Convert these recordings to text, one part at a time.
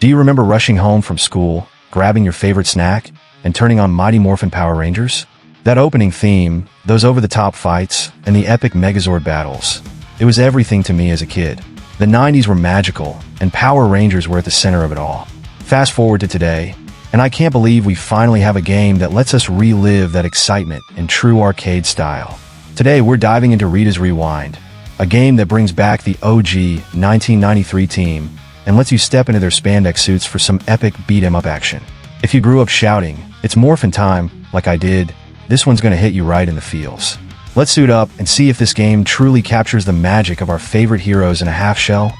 Do you remember rushing home from school, grabbing your favorite snack, and turning on Mighty Morphin Power Rangers? That opening theme, those over-the-top fights, and the epic Megazord battles. It was everything to me as a kid. The 90s were magical, and Power Rangers were at the center of it all. Fast forward to today, and I can't believe we finally have a game that lets us relive that excitement in true arcade style. Today we're diving into Rita's Rewind, a game that brings back the OG 1993 team and lets you step into their spandex suits for some epic beat-em-up action. If you grew up shouting, "It's Morphin time," like I did, this one's gonna hit you right in the feels. Let's suit up and see if this game truly captures the magic of our favorite heroes in a half shell.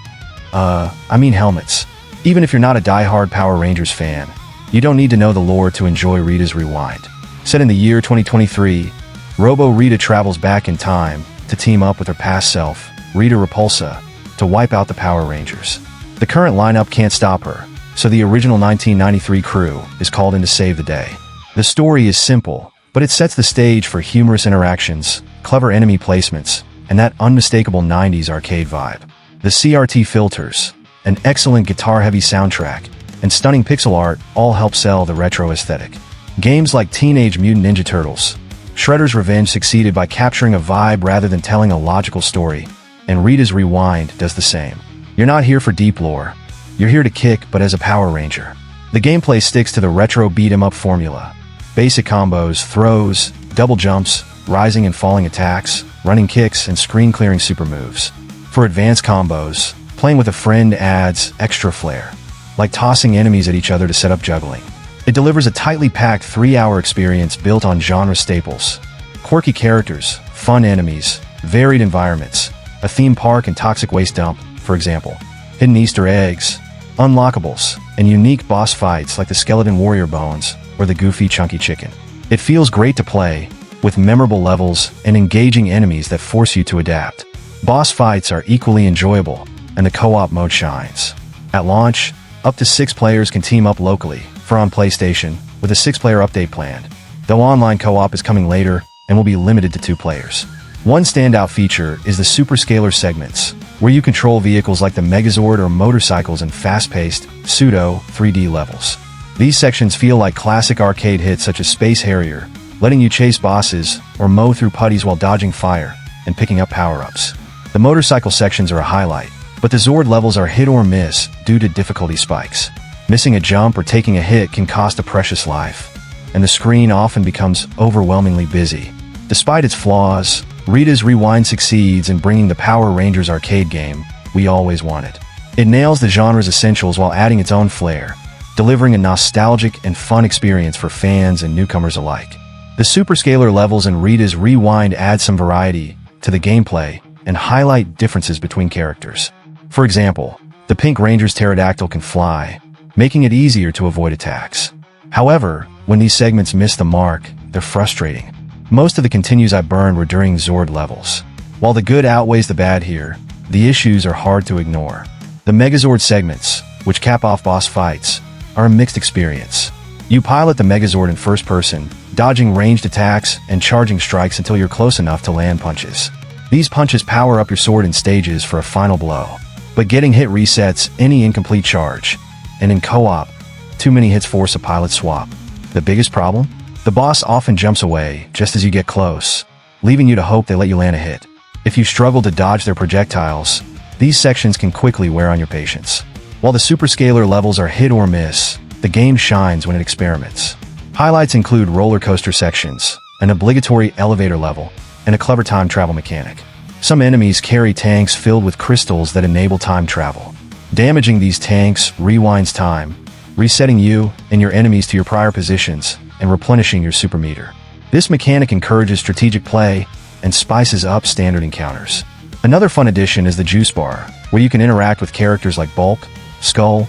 I mean helmets. Even if you're not a die-hard Power Rangers fan, you don't need to know the lore to enjoy Rita's Rewind. Set in the year 2023, Robo Rita travels back in time to team up with her past self, Rita Repulsa, to wipe out the Power Rangers. The current lineup can't stop her, so the original 1993 crew is called in to save the day. The story is simple, but it sets the stage for humorous interactions, clever enemy placements, and that unmistakable 90s arcade vibe. The CRT filters, an excellent guitar-heavy soundtrack, and stunning pixel art all help sell the retro aesthetic. Games like Teenage Mutant Ninja Turtles, Shredder's Revenge succeeded by capturing a vibe rather than telling a logical story, and Rita's Rewind does the same. You're not here for deep lore. You're here to kick, but as a Power Ranger. The gameplay sticks to the retro beat-em-up formula. Basic combos, throws, double jumps, rising and falling attacks, running kicks, and screen-clearing super moves. For advanced combos, playing with a friend adds extra flair, like tossing enemies at each other to set up juggling. It delivers a tightly packed 3-hour experience built on genre staples. Quirky characters, fun enemies, varied environments, a theme park and toxic waste dump, for example, hidden Easter eggs, unlockables, and unique boss fights like the Skeleton Warrior Bones or the Goofy Chunky Chicken. It feels great to play, with memorable levels and engaging enemies that force you to adapt. Boss fights are equally enjoyable, and the co-op mode shines. At launch, up to 6 players can team up locally, for on PlayStation, with a 6-player update planned, though online co-op is coming later and will be limited to 2 players. One standout feature is the Superscalar segments, where you control vehicles like the Megazord or motorcycles in fast-paced, pseudo-3D levels. These sections feel like classic arcade hits such as Space Harrier, letting you chase bosses or mow through putties while dodging fire and picking up power-ups. The motorcycle sections are a highlight, but the Zord levels are hit or miss due to difficulty spikes. Missing a jump or taking a hit can cost a precious life, and the screen often becomes overwhelmingly busy. Despite its flaws, Rita's Rewind succeeds in bringing the Power Rangers arcade game we always wanted. It nails the genre's essentials while adding its own flair, delivering a nostalgic and fun experience for fans and newcomers alike. The Superscalar levels in Rita's Rewind add some variety to the gameplay and highlight differences between characters. For example, the Pink Ranger's pterodactyl can fly, making it easier to avoid attacks. However, when these segments miss the mark, they're frustrating. Most of the continues I burned were during Zord levels. While the good outweighs the bad here, the issues are hard to ignore. The Megazord segments, which cap off boss fights, are a mixed experience. You pilot the Megazord in first person, dodging ranged attacks and charging strikes until you're close enough to land punches. These punches power up your sword in stages for a final blow, but getting hit resets any incomplete charge. And in co-op, too many hits force a pilot swap. The biggest problem? The boss often jumps away just as you get close, leaving you to hope they let you land a hit. If you struggle to dodge their projectiles, these sections can quickly wear on your patience. While the Superscalar levels are hit or miss, the game shines when it experiments. Highlights include roller coaster sections, an obligatory elevator level, and a clever time travel mechanic. Some enemies carry tanks filled with crystals that enable time travel. Damaging these tanks rewinds time, resetting you and your enemies to your prior positions and replenishing your super meter. This mechanic encourages strategic play and spices up standard encounters. Another fun addition is the Juice Bar, where you can interact with characters like Bulk, Skull,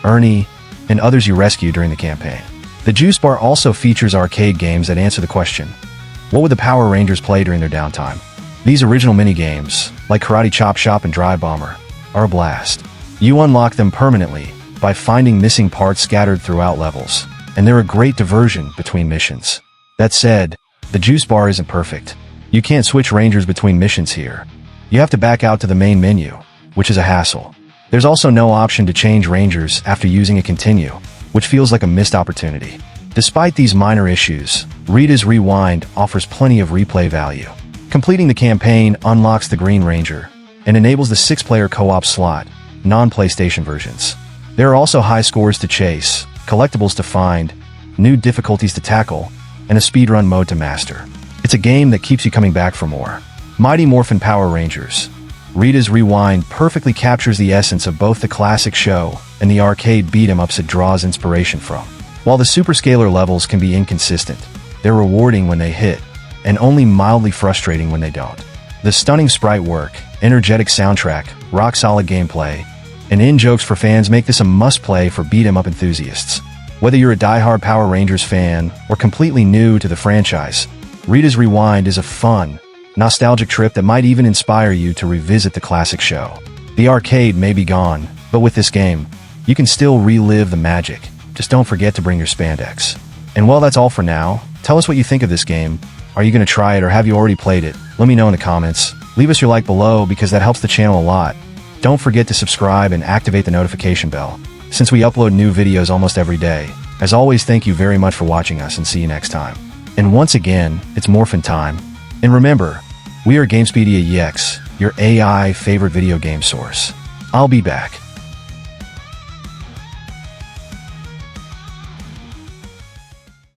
Ernie, and others you rescue during the campaign. The Juice Bar also features arcade games that answer the question, what would the Power Rangers play during their downtime? These original minigames, like Karate Chop Shop and Drive Bomber, are a blast. You unlock them permanently by finding missing parts scattered throughout levels, and they're a great diversion between missions. That said, the Juice Bar isn't perfect. You can't switch Rangers between missions here. You have to back out to the main menu, which is a hassle. There's also no option to change Rangers after using a continue, which feels like a missed opportunity. Despite these minor issues, Rita's Rewind offers plenty of replay value. Completing the campaign unlocks the Green Ranger and enables the 6-player co-op slot, non-PlayStation versions. There are also high scores to chase, collectibles to find, new difficulties to tackle, and a speedrun mode to master. It's a game that keeps you coming back for more. Mighty Morphin Power Rangers. Rita's Rewind perfectly captures the essence of both the classic show and the arcade beat-em-ups it draws inspiration from. While the superscalar levels can be inconsistent, they're rewarding when they hit, and only mildly frustrating when they don't. The stunning sprite work, energetic soundtrack, rock-solid gameplay, and in-jokes for fans make this a must-play for beat-em-up enthusiasts. Whether you're a die-hard Power Rangers fan or completely new to the franchise, Rita's Rewind is a fun, nostalgic trip that might even inspire you to revisit the classic show. The arcade may be gone, but with this game, you can still relive the magic. Just don't forget to bring your spandex. And well, that's all for now. Tell us what you think of this game. Are you going to try it or have you already played it? Let me know in the comments. Leave us your like below because that helps the channel a lot. Don't forget to subscribe and activate the notification bell, since we upload new videos almost every day. As always, thank you very much for watching us and see you next time. And once again, it's Morphin time. And remember, we are Gamespedia EX, your AI favorite video game source. I'll be back.